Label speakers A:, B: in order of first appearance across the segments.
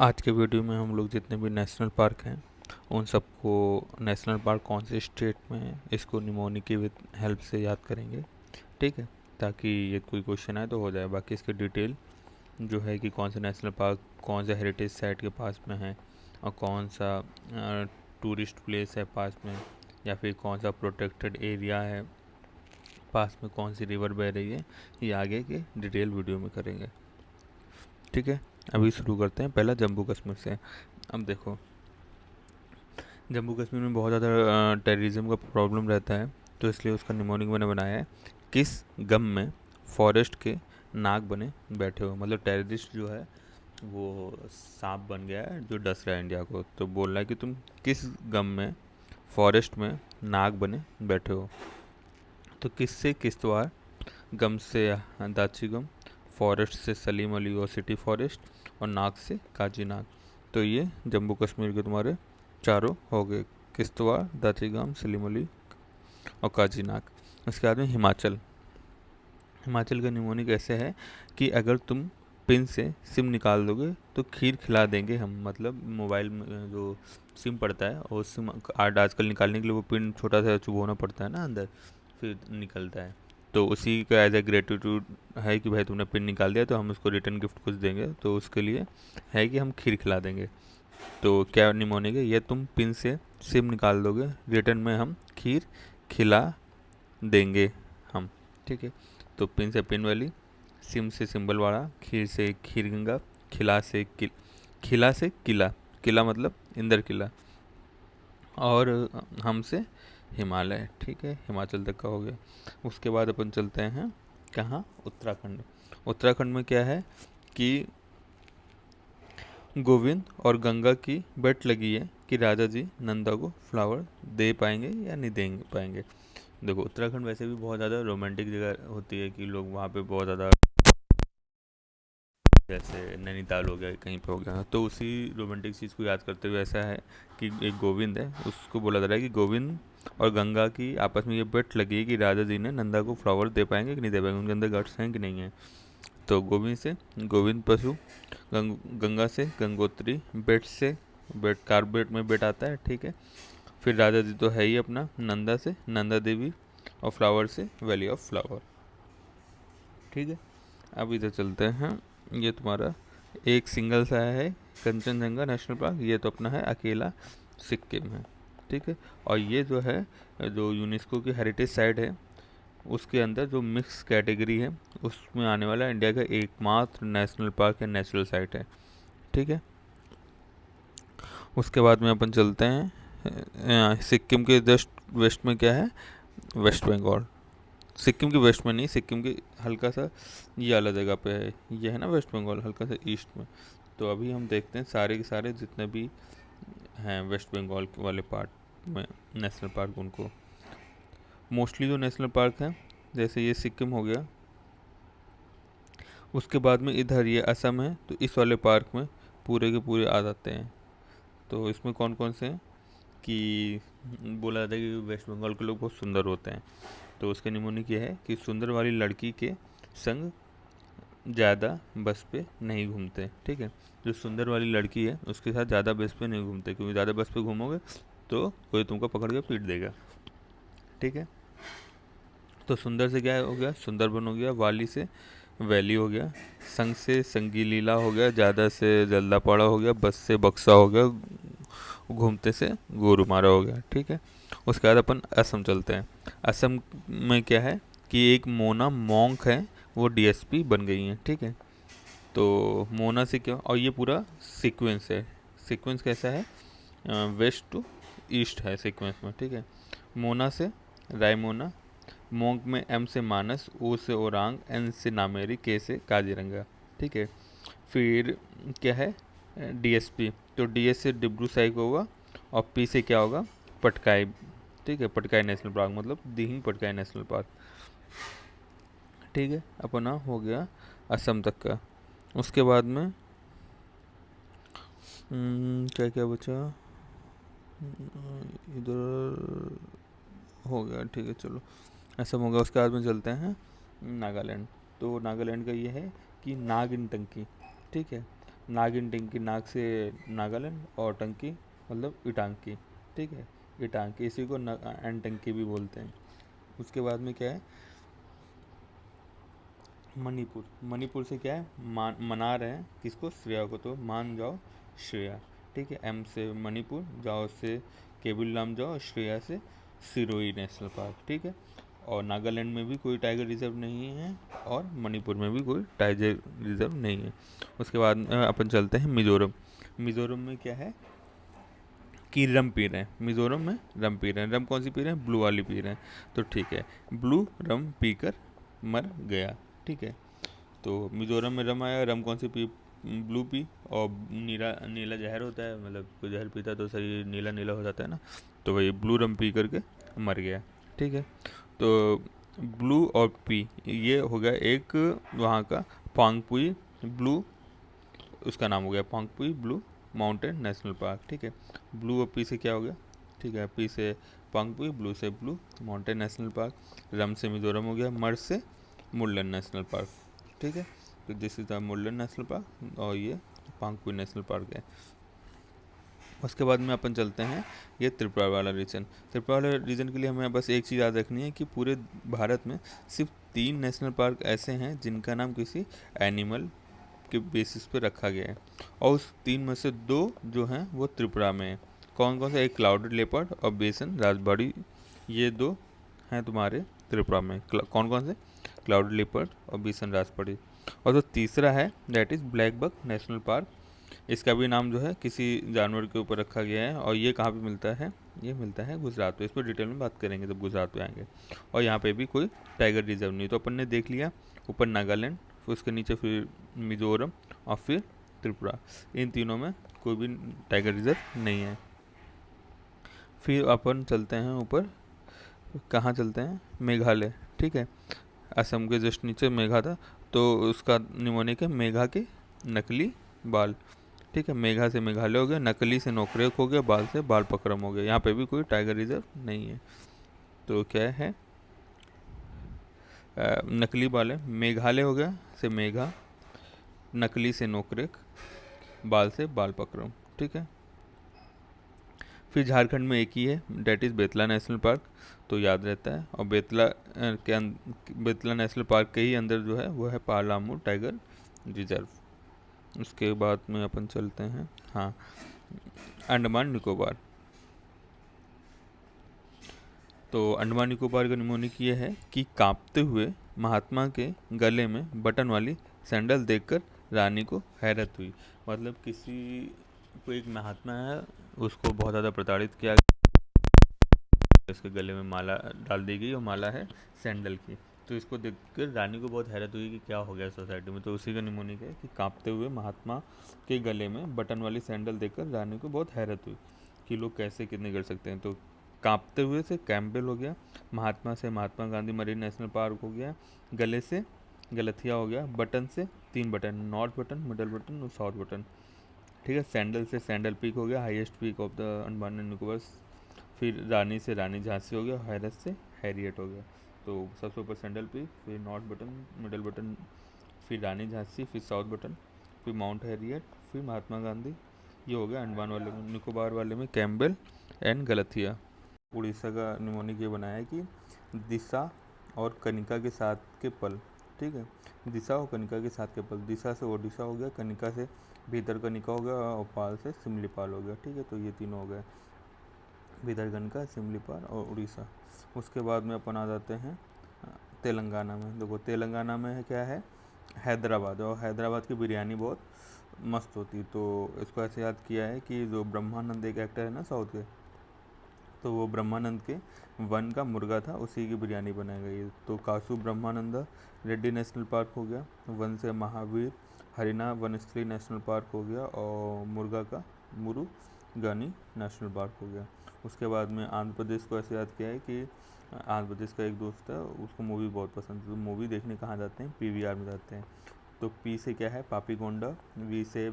A: आज के वीडियो में हम लोग जितने भी नेशनल पार्क हैं उन सबको नेशनल पार्क कौन से स्टेट में है इसको निमोनिक की विद हेल्प से याद करेंगे। ठीक है, ताकि ये कोई क्वेश्चन आए तो हो जाए। बाकी इसकी डिटेल जो है कि कौन सा नेशनल पार्क कौन सा हेरिटेज साइट के पास में है और कौन सा टूरिस्ट प्लेस है पास में, या फिर कौन सा प्रोटेक्टेड एरिया है पास में, कौन सी रिवर बह रही है, ये आगे के डिटेल वीडियो में करेंगे। ठीक है, अभी शुरू करते हैं पहला जम्मू कश्मीर से। अब देखो, जम्मू कश्मीर में बहुत ज़्यादा टेररिज्म का प्रॉब्लम रहता है, तो इसलिए उसका निमोनिक मैंने बनाया है किस गम में फॉरेस्ट के नाग बने बैठे हो। मतलब टेररिस्ट जो है वो सांप बन गया है जो डस रहा है इंडिया को, तो बोल रहा है कि तुम किस गम में फॉरेस्ट में नाग बने बैठे हो। तो किस से किश्तवाड़, गम से दाची गम, फॉरेस्ट से सलीम अली और सिटी फॉरेस्ट, और नाग से काजी नाग। तो ये जम्मू कश्मीर के तुम्हारे चारों हो गए, किश्तवाड़, दाचीगाम, सलीम अली और काजी नाग। उसके बाद में हिमाचल। हिमाचल का निमोनिक ऐसे है कि अगर तुम पिन से सिम निकाल दोगे तो खीर खिला देंगे हम। मतलब मोबाइल में जो सिम पड़ता है और सिम आजकल निकालने के लिए वो पिन छोटा सा चुभोना पड़ता है ना अंदर, फिर निकलता है। तो उसी का एज ए ग्रेटिट्यूड है कि भाई तुमने पिन निकाल दिया तो हम उसको रिटर्न गिफ्ट कुछ देंगे, तो उसके लिए है कि हम खीर खिला देंगे। तो क्या निमोनिक है, ये तुम पिन से सिम निकाल दोगे, रिटर्न में हम खीर खिला देंगे हम। ठीक है, तो पिन से पिन वाली, सिम से सिंबल वाला, खीर से खीर गंगा, खिला से किला, किला मतलब इंदर किला, और हमसे हिमालय। ठीक है, हिमाचल तक का हो गया। उसके बाद अपन चलते हैं कहाँ, उत्तराखंड। उत्तराखंड में क्या है कि गोविंद और गंगा की बेट लगी है कि राजा जी नंदा को फ्लावर दे पाएंगे या नहीं दे पाएंगे। देखो, उत्तराखंड वैसे भी बहुत ज़्यादा रोमांटिक जगह होती है कि लोग वहाँ पे बहुत ज़्यादा, जैसे नैनीताल हो गया, कहीं पे हो गया, तो उसी रोमांटिक चीज़ को याद करते हुए ऐसा है कि एक गोविंद है, उसको बोला जा रहा है कि गोविंद और गंगा की आपस में ये बेट लगी है कि राजा जी ने नंदा को फ्लावर दे पाएंगे कि नहीं दे पाएंगे, उनके अंदर गट्स हैं कि नहीं है। तो गोविंद से गोविंद पशु, गंगा से गंगोत्री, बेट से बेट कार्बेट में बेट आता है। ठीक है, फिर राजा जी तो है ही अपना, नंदा से नंदा देवी, और फ्लावर से वैली ऑफ फ्लावर। ठीक है, अब इधर चलते हैं। ये तुम्हारा एक सिंगल सा है कंचनजंगा नेशनल पार्क, ये तो अपना है अकेला सिक्किम है। ठीक है, और ये जो है जो यूनेस्को की हेरिटेज साइट है उसके अंदर जो मिक्स कैटेगरी है उसमें आने वाला इंडिया का एकमात्र नेशनल पार्क है, नेचुरल साइट है। ठीक है, उसके बाद में अपन चलते हैं सिक्किम के जस्ट वेस्ट में क्या है, वेस्ट बंगाल। सिक्किम की वेस्ट में नहीं, सिक्किम की हल्का सा ये अलग जगह पे है, ये है ना वेस्ट बंगाल हल्का सा ईस्ट में। तो अभी हम देखते हैं सारे के सारे जितने भी हैं वेस्ट बंगाल वाले पार्ट में नेशनल पार्क, उनको मोस्टली जो नेशनल पार्क हैं जैसे ये सिक्किम हो गया, उसके बाद में इधर ये असम है, तो इस वाले पार्क में पूरे के पूरे आ जाते हैं। तो इसमें कौन कौन से हैं कि बोला जाता है कि वेस्ट बंगाल के लोग बहुत सुंदर होते हैं, तो उसका निमोनिक ये है कि सुंदर वाली लड़की के संग ज़्यादा बस पे नहीं घूमते। ठीक है, जो सुंदर वाली लड़की है उसके साथ ज़्यादा बस पे नहीं घूमते, क्योंकि ज़्यादा बस पे घूमोगे तो कोई तुमको पकड़ के पीट देगा। ठीक है, तो सुंदर से क्या हो गया, सुंदरबन हो गया, वाली से वैली हो गया, संग से संगीलीला हो गया, ज़्यादा से जल्दापाड़ा हो गया, बस से बक्सा हो गया, घूमते से गोरुमारा हो गया। ठीक है, उसके बाद अपन असम चलते हैं। असम में क्या है कि एक मोना मॉन्क है, वो डीएसपी बन गई हैं। ठीक है, तो मोना से क्या, और ये पूरा सीक्वेंस है। सीक्वेंस कैसा है, वेस्ट टू ईस्ट है सीक्वेंस में। ठीक है, मोना से रायमोना, मोंग में एम से मानस, ओ से ओरांग, एन से नामेरी, के से काजीरंगा। ठीक है, फिर क्या है डीएसपी, तो डीएस से डिब्रू साइक होगा, और पी से क्या होगा, पटकाई। ठीक है, पटकाई नेशनल पार्क मतलब दिहिंग पटकाई नेशनल पार्क। ठीक है, अपना हो गया असम तक का। उसके बाद में क्या क्या बचा, इधर हो गया। ठीक है, चलो असम हो गया। उसके बाद में चलते हैं नागालैंड। तो नागालैंड का ये है कि नागिन टंकी। ठीक है, नागिन टिंकी, नाग से नागालैंड, और टंकी मतलब इटांकी, ठीक है, इटांकी, इसी को एनटंकी भी बोलते हैं। उसके बाद में क्या है, मणिपुर। मणिपुर से क्या है, मना रहे हैं किसको, श्रेया को, तो मान जाओ श्रेया, ठीक है। एम से मणिपुर, जाओ से केबुललाम जाओ, श्रेया से सिरोही नेशनल पार्क, ठीक है। और नागालैंड में भी कोई टाइगर रिजर्व नहीं है, और मणिपुर में भी कोई टाइगर रिजर्व नहीं है। उसके बाद अपन चलते हैं मिजोरम। मिजोरम में क्या है कि रम पी रहे हैं, मिजोरम में रम पी रहे हैं। रम कौन सी पी रहे हैं, ब्लू वाली पी रहे हैं, तो ठीक है, ब्लू रम पीकर मर गया, ठीक है। तो मिजोरम में रम आया, रम कौन सी पी, ब्लू पी, और नीला नीला जहर होता है, मतलब कोई जहर पीता है तो शरीर नीला नीला हो जाता है ना, तो वही ब्लू रम पी करके मर गया, ठीक है। तो ब्लू और पी ये हो गया एक वहाँ का पांगपुई ब्लू, उसका नाम हो गया पांगपुई ब्लू माउंटेन नेशनल पार्क, ठीक है। ब्लू और पी से क्या हो गया, ठीक है, पी से पांगपुई, ब्लू से ब्लू माउंटेन नेशनल पार्क, रम से मिजोरम हो गया, मर से मुल्लन नेशनल पार्क, ठीक है। तो this is the Murlen national park, और ये पांगपुई नेशनल पार्क है। उसके बाद में अपन चलते हैं ये त्रिपुरा वाला रीजन। त्रिपुरा वाला रीजन के लिए हमें बस एक चीज़ याद रखनी है कि पूरे भारत में सिर्फ 3 नेशनल पार्क ऐसे हैं जिनका नाम किसी एनिमल के बेसिस पे रखा गया है, और उस 3 में से 2 जो हैं वो त्रिपुरा में है। कौन कौन से, एक क्लाउडेड लेपर्ड और बेसन राजबाड़ी, ये 2 हैं तुम्हारे त्रिपुरा में। कौन कौन से, क्लाउडेड लेपर्ड और बेसन राजबाड़ी। और जो तीसरा है that is blackbuck national park. इसका भी नाम जो है किसी जानवर के ऊपर रखा गया है, और ये कहाँ पे मिलता है, ये मिलता है गुजरात में। इस पर डिटेल में बात करेंगे जब गुजरात पे आएंगे। और यहाँ पे भी कोई टाइगर रिजर्व नहीं। तो अपन ने देख लिया ऊपर नागालैंड, फिर उसके नीचे फिर मिजोरम, और फिर त्रिपुरा। इन तीनों में कोई भी टाइगर रिजर्व नहीं है। फिर अपन चलते हैं ऊपर, कहाँ चलते हैं, मेघालय, ठीक है। असम के जस्ट नीचे मेघा था, तो उसका निमोनिक है मेघा के नकली बाल, ठीक है। मेघा से मेघालय हो गया, नकली से नोकरेक हो गया, बाल से बाल पकरम हो गया। यहाँ पे भी कोई टाइगर रिजर्व नहीं है। तो क्या है, नकली बाल है, मेघालय हो गया से मेघा, नकली से नोकरेक, बाल से बाल पकरम, ठीक है। फिर झारखंड में एक ही है, that is Betla national park, तो याद रहता है। और बेतला नेशनल पार्क के ही अंदर जो है वो है पालामू टाइगर रिजर्व। उसके बाद में अपन चलते हैं, हाँ, अंडमान निकोबार। तो अंडमान निकोबार का निमोनिक ये है कि कांपते हुए महात्मा के गले में बटन वाली सैंडल देखकर रानी को हैरत हुई। मतलब किसी को, एक महात्मा है, उसको बहुत ज़्यादा प्रताड़ित किया, इसके गले में माला डाल दी गई, और माला है सैंडल की। तो इसको देखकर रानी को बहुत हैरत हुई कि क्या हो गया सोसाइटी में। तो उसी का निमोनिक है कि कांपते हुए महात्मा के गले में बटन वाली सैंडल देखकर रानी को बहुत हैरत हुई कि लोग कैसे कितने कर सकते हैं। तो कांपते हुए से कैम्पबेल हो गया, महात्मा से Mahatma Gandhi marine national park हो गया, गले से गलथिया हो गया, बटन से 3 button, north button, middle button और साउथ बटन, ठीक है। सैंडल से सैंडल पीक हो गया, highest peak of the Andaman and Nicobar. फिर रानी से रानी झांसी हो गया, हैरत से हैरियट हो गया। तो सबसे ऊपर सैंडल पीक, फिर नॉर्थ बटन, मिडल बटन, फिर रानी झांसी, फिर साउथ बटन, फिर माउंट हैरियट, फिर महात्मा गांधी। ये हो गया अंडमान वाले में। निकोबार वाले में कैम्पबेल एंड गलथिया। उड़ीसा का निमोनिक ये बनाया है कि दिशा और कनिका के साथ के पल, ठीक है। दिशा और कनिका के साथ के पल, दिशा से ओडिशा हो गया, कनिका से भीतर कनिका हो गया, और पाल से सिमलीपाल हो गया, ठीक है। तो ये तीनों हो गए, भीतरकनिका, सिमलीपाल और उड़ीसा। उसके बाद में अपन आ जाते हैं तेलंगाना में। देखो तेलंगाना में है क्या है, हैदराबाद, और हैदराबाद की बिरयानी बहुत मस्त होती। तो इसको ऐसे याद किया है कि जो ब्रह्मानंद एक एक्टर है ना साउथ के, तो वो ब्रह्मानंद के वन का मुर्गा था, उसी की बिरयानी बनाई गई है। तो कासू ब्रह्मानंदा रेड्डी नेशनल पार्क हो गया, वन से महावीर हरिना वनस्थली नेशनल पार्क हो गया, और मुर्गा का मुरुगनी नेशनल पार्क हो गया। उसके बाद में आंध्र प्रदेश को ऐसे याद किया है कि आंध्र प्रदेश का एक दोस्त है, उसको मूवी बहुत पसंद है, तो मूवी देखने कहाँ जाते हैं, पीवीआर में जाते हैं। तो पी से क्या है, पापीकोंडा, वी से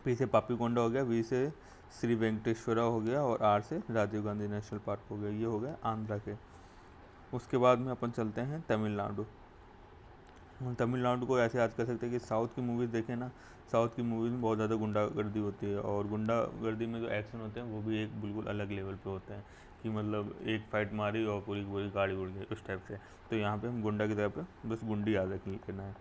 A: पी से पापीकोंडा हो गया, वी से श्री वेंकटेश्वरा हो गया, और आर से राजीव गांधी नेशनल पार्क हो गया। ये हो गया आंध्रा के। उसके बाद में अपन चलते हैं तमिलनाडु। तमिलनाडु को ऐसे याद कर सकते हैं कि साउथ की मूवीज़ देखें ना, साउथ की मूवीज़ में बहुत ज़्यादा गुंडागर्दी होती है, और गुंडागर्दी में जो एक्शन होते हैं वो भी एक बिल्कुल अलग लेवल पे होते हैं, कि मतलब एक फाइट मारी और पूरी की पूरी गाड़ी उड़ गई उस टाइप से। तो यहाँ पे हम गुंडा की तरह पे बस गुंडी याद रख लेना है,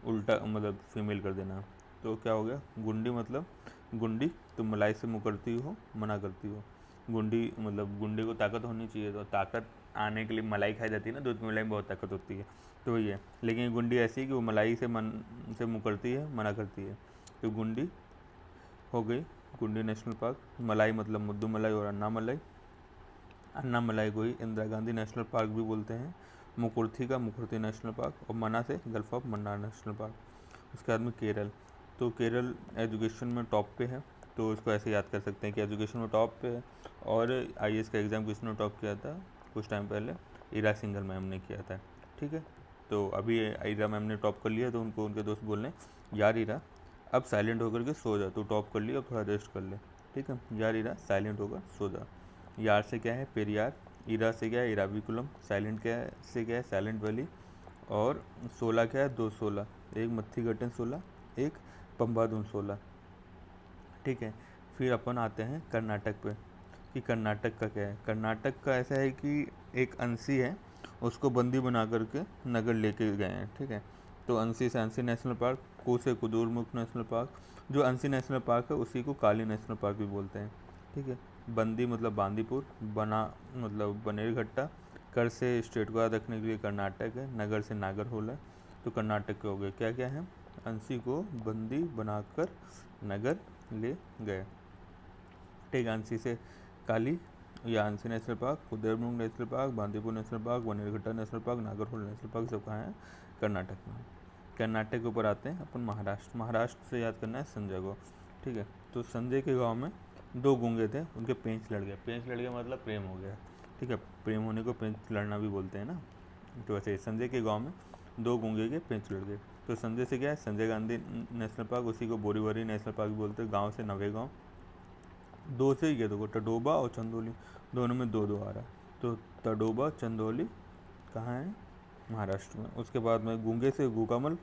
A: उल्टा मतलब फीमेल कर देना है। तो क्या हो गया, गुंडी मतलब गुंडी, तो मलाई से मुकरती हो, मना करती हो। गुंडी मतलब गुंडे को ताकत होनी चाहिए, तो ताकत आने के लिए मलाई खाई जाती है ना, दूध की मलाई में बहुत ताकत होती है, तो वही है। लेकिन गुंडी ऐसी है कि वो मलाई से मुकरती है, मना करती है। तो गुंडी हो गई गुंडी नेशनल पार्क। मलाई मतलब मुद्दू मलाई और अन्ना मलाई। अन्ना मलाई को ही इंदिरा गांधी नेशनल पार्क भी बोलते हैं। मुकुर्थी का मुकुर्थी नेशनल पार्क, और मना से gulf of Mannar national park. उसके बाद में केरल, तो केरल एजुकेशन में टॉप पे है, तो इसको ऐसे याद कर सकते हैं कि एजुकेशन में टॉप पे है। और आईएएस का एग्ज़ाम किसने टॉप किया था कुछ टाइम पहले, ईरा सिंघल मैम ने किया था, ठीक है। तो अभी ईरा मैम ने टॉप कर लिया, तो उनको उनके दोस्त बोल रहे हैं, यार ईरा अब साइलेंट होकर के सो जा, तो टॉप कर लिया, अब थोड़ा रेस्ट कर ले, ठीक है। यार ईरा साइलेंट होकर सो जा। यार से क्या है पेरियार, ईरा से क्या है इराविकुलम, साइलेंट क्या है से क्या है साइलेंट वैली, और 16 क्या है 216, एक मत्थी घटन 16, एक पंबादून 16, ठीक है। फिर अपन आते हैं कर्नाटक पे, कि कर्नाटक का क्या है। कर्नाटक का ऐसा है कि एक अंशी है, उसको बंदी बना करके नगर लेके गए हैं, ठीक है। तो अंशी से अंशी नेशनल पार्क, को से कुदूरमुख नेशनल पार्क। जो अंशी नेशनल पार्क है उसी को काली नेशनल पार्क भी बोलते हैं, ठीक है। बंदी मतलब बांदीपुर, बना मतलब बनेरघट्टा, कर से स्टेट को याद रखने के लिए कर्नाटक है, नगर से नागरहोल है। तो कर्नाटक के हो गए क्या क्या है, अंशी को बंदी बनाकर नगर ले गए, ठीक है। अंशी से काली या अंशी national park, Kudremukh national park, Bandipur national park, Bannerghatta national park, Nagarhole national park, सब कहाँ है कर्नाटक में। कर्नाटक के ऊपर आते हैं अपन महाराष्ट्र। महाराष्ट्र से याद करना है संजय को, ठीक है। तो संजय के गांव में दो गूंगे थे, उनके पेंच लड़ गए। पेंच लड़ गया मतलब प्रेम हो गया, ठीक है। प्रेम होने को पेंच लड़ना भी बोलते हैं ना। तो वैसे संजय के गाँव में दो गूंगे के पेंच लड़ गए। तो संजय से क्या है संजय गांधी नेशनल पार्क, उसी को बोरीवली नेशनल पार्क भी बोलते हैं। गाँव से नवेगांव, दो से ही है देखो, टडोबा और चंदौली, दोनों में दो दो आ रहा है। तो टडोबा चंदौली कहाँ है, महाराष्ट्र में। उसके बाद में गूंगे से गूकामल,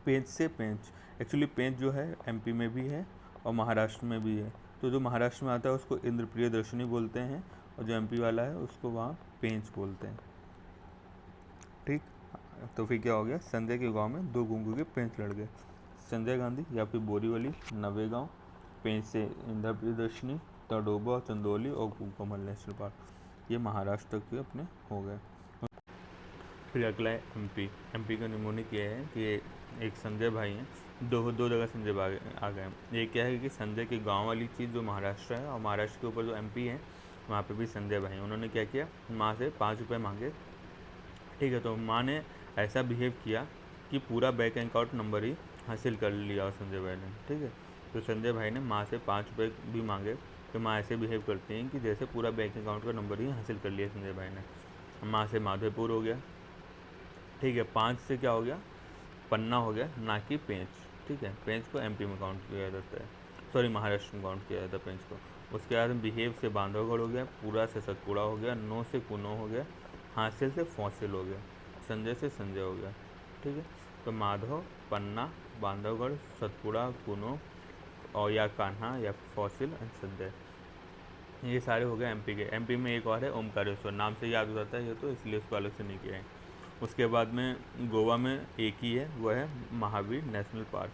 A: पेंच से पेंच। एक्चुअली पेंच जो है एमपी में भी है और महाराष्ट्र में भी है। तो जो महाराष्ट्र में आता है उसको इंद्र प्रियदर्शनी बोलते हैं, और जो एमपी वाला है उसको वहाँ पेंच बोलते हैं, ठीक। तो फिर क्या हो गया, संजय के गांव में दो गूंगे के पेंच लड़ गए। संजय गांधी या फिर बोरीवली, नवेगांव, पेंच से इंदिरा प्रियदर्शनी, तडोबा, चंदौली और कमल नेशनल पार्क, ये महाराष्ट्र के अपने हो गए। फिर अगला है एमपी। एमपी का निमोनिक ये है कि एक संजय भाई हैं, दो दो जगह संजय भाई आ गए। एक क्या है कि संजय के गांव वाली चीज़ जो महाराष्ट्र है, और महाराष्ट्र के ऊपर जो एमपी है वहाँ पे भी संजय भाई हैं। उन्होंने क्या किया, माँ से 5 रुपये मांगे, ठीक है। तो माँ ने ऐसा बिहेव किया कि पूरा बैंक अकाउंट नंबर ही हासिल कर लिया संजय भाई ने, ठीक है। तो संजय भाई ने माँ से 5 रुपये भी मांगे, तो माँ ऐसे बिहेव करती हैं कि जैसे पूरा बैंक अकाउंट का नंबर ही हासिल कर लिया संजय भाई ने। माँ से माधोपुर हो गया, ठीक है। 5 से क्या हो गया, पन्ना हो गया, ना कि पेंच, ठीक है। पेंच को एमपी में काउंट किया जाता है, सॉरी महाराष्ट्र में काउंट किया जाता है पेंच को। उसके बाद बिहेव से बांधवगढ़ हो गया, पूरा से सतपुड़ा हो गया, नो से कुनो हो गया, हासिल से फौसिल हो गया, संजय से संजय हो गया, ठीक है। तो माधव, पन्ना, बांधवगढ़, सतपुड़ा, कुनो और या कान्हा या फौसिल एंड संजय, ये सारे हो गए एमपी के। एमपी में एक और है ओमकारेश्वर, नाम से याद हो जाता है ये, तो इसलिए उसको अलग से नहीं किया है। उसके बाद में गोवा में एक ही है, वह है महावीर नेशनल पार्क,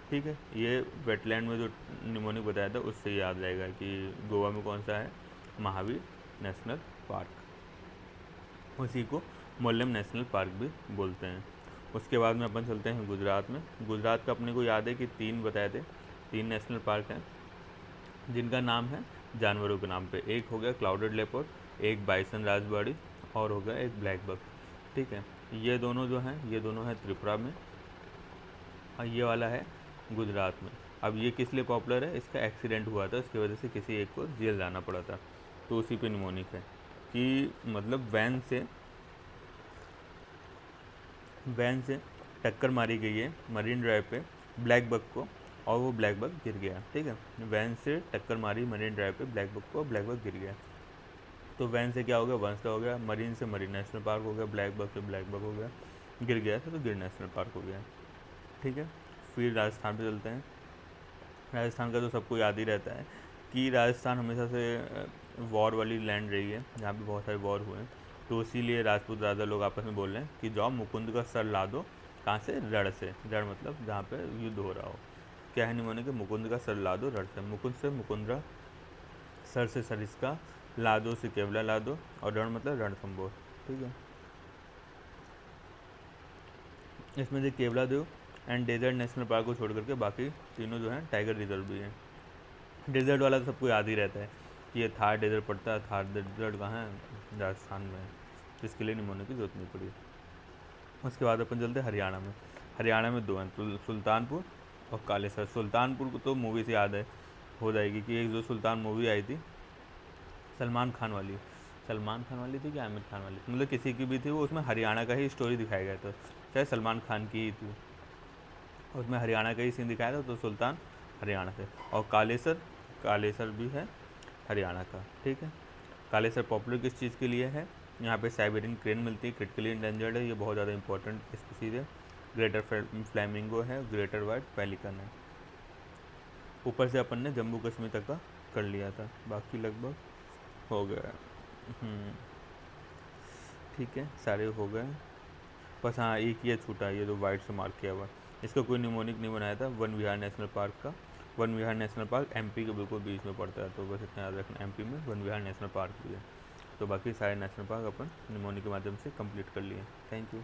A: ठीक है। ये वेटलैंड में जो निमोनिक बताया था उससे याद रहेगा कि गोवा में कौन सा है, महावीर नेशनल पार्क। उसी को मोल्लेम नेशनल पार्क भी बोलते हैं। उसके बाद में अपन चलते हैं गुजरात में। गुजरात का अपने को याद है कि 3 बताए थे, 3 नेशनल पार्क हैं जिनका नाम है जानवरों के नाम पे। एक हो गया क्लाउडेड लेपर्ड, एक बाइसन राजबाड़ी, और हो गया एक ब्लैक बक, ठीक है। ये दोनों जो हैं ये दोनों हैं त्रिपुरा में, और ये वाला है गुजरात में। अब ये किस लिए पॉपुलर है, इसका एक्सीडेंट हुआ था, उसकी वजह से किसी एक को जेल जाना पड़ा था, तो उसी पे निमोनिक है कि मतलब वैन से टक्कर मारी गई है मरीन ड्राइव पे ब्लैक बक को, और वो ब्लैक बक गिर गया, ठीक है। वैन से टक्कर मारी मरीन ड्राइव पे ब्लैक बक को, ब्लैक बक गिर गया। तो वैन से क्या हो गया, वंश का हो गया, मरीन से मरीन नेशनल पार्क हो गया, ब्लैक बक से ब्लैक बक हो गया। गिर गया था तो गिर नेशनल पार्क हो गया। ठीक है, फिर राजस्थान पे चलते हैं। राजस्थान का तो सबको याद ही रहता है कि राजस्थान हमेशा से वॉर वाली लैंड रही है, जहाँ पे बहुत सारे वॉर हुए हैं। तो इसीलिए राजपूत राजा लोग आपस में बोल रहे हैं कि जाओ मुकुंद का सर ला दो। कहाँ से? रण से। रण मतलब जहाँ पे युद्ध हो रहा हो। क्या है निमोने के? मुकुंद का सर ला दो रण से। मुकुंद से मुकुंदरा, सर से सरिस्का, लादो से केवला लादो, और रण मतलब रणथंबोर। ठीक है, इसमें जो केवला देव एंड डेजर्ट नेशनल पार्क को छोड़ करके बाकी तीनों जो हैं टाइगर रिजर्व भी हैं। डेजर्ट वाला तो सबको याद ही रहता है कि ये थार डेजर्ट पड़ता है। थार डेजर्ट कहाँ है? राजस्थान में है। तो इसके लिए निमोने की जरूरत नहीं पड़ी। उसके बाद अपन चलते हैं हरियाणा में। हरियाणा में दो हैं, सुल्तानपुर और कालेसर। सुल्तानपुर को तो मूवी से याद है, हो जाएगी कि एक जो सुल्तान मूवी आई थी सलमान खान वाली, सलमान खान वाली थी कि आमिर खान वाली, मतलब किसी की भी थी, वो उसमें हरियाणा का ही स्टोरी दिखाया गया था। शायद सलमान खान की ही थी, उसमें हरियाणा का ही सीन दिखाया था। तो सुल्तान हरियाणा से। और कालेसर, कालेसर भी है हरियाणा का। ठीक है, कालेसर पॉपुलर किस चीज़ के लिए है? यहाँ पे साइबेरियन क्रेन मिलती है, क्रिटिकली इंडेंजर्ड है, ये बहुत ज़्यादा इंपॉर्टेंट स्पीसीज है। ग्रेटर फ्लैमिंगो है, ग्रेटर वाइट पेलिकन है। ऊपर से अपन ने जम्मू कश्मीर तक का कर लिया था, बाकी लगभग हो गया। हम्म, ठीक है, सारे हो गए। बस हाँ, एक ये छूटा, ये जो वाइट से मार्क किया हुआ, इसका कोई निमोनिक नहीं बनाया था। वन विहार नेशनल पार्क का। वन विहार नेशनल पार्क एमपी के बिल्कुल बीच में पड़ता है, तो बस इतना याद रखना, एमपी में वन विहार नेशनल पार्क भी है। तो बाकी सारे नेशनल पार्क अपन निमोनिक के माध्यम से कंप्लीट कर लिए। Thank you.